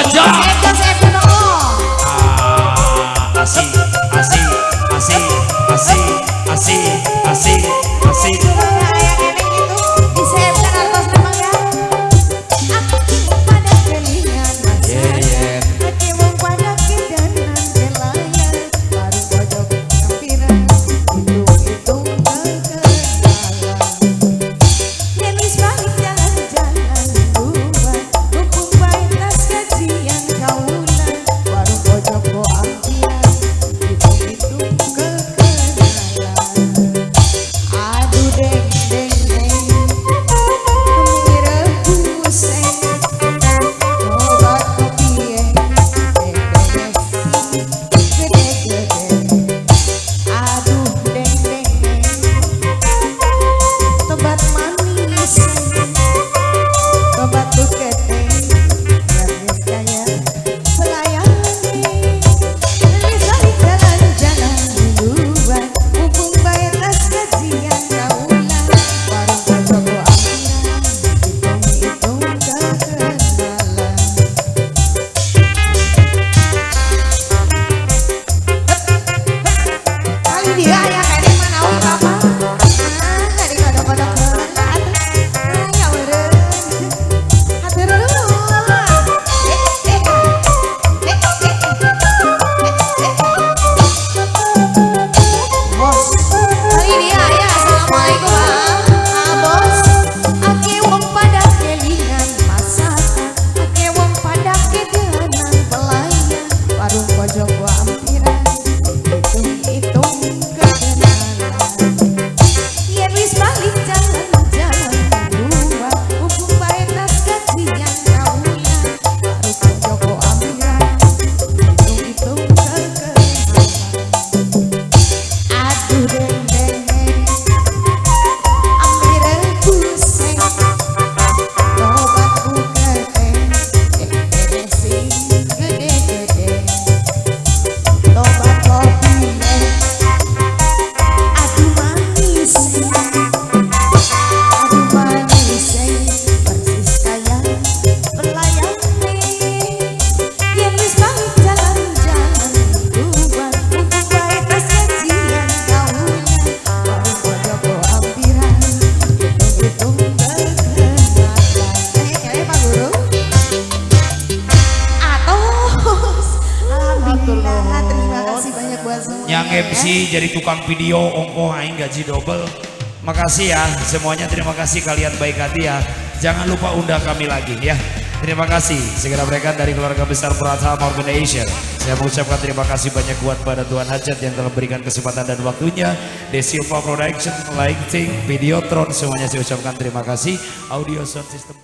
Ojo. Asik, asik, asik, asik, asik, asik, asik. Yang MC jadi tukang video ongkoh aing gaji double. Makasih ya semuanya, terima kasih kalian baik hati ya. Jangan lupa undang kami lagi ya. Terima kasih. Segera berikan dari keluarga besar Pratama Organization. Saya mengucapkan terima kasih banyak buat pada Tuan Hajat yang telah berikan kesempatan dan waktunya. Desilva Production, Lighting, Videotron, semuanya saya ucapkan terima kasih. Audio sound system.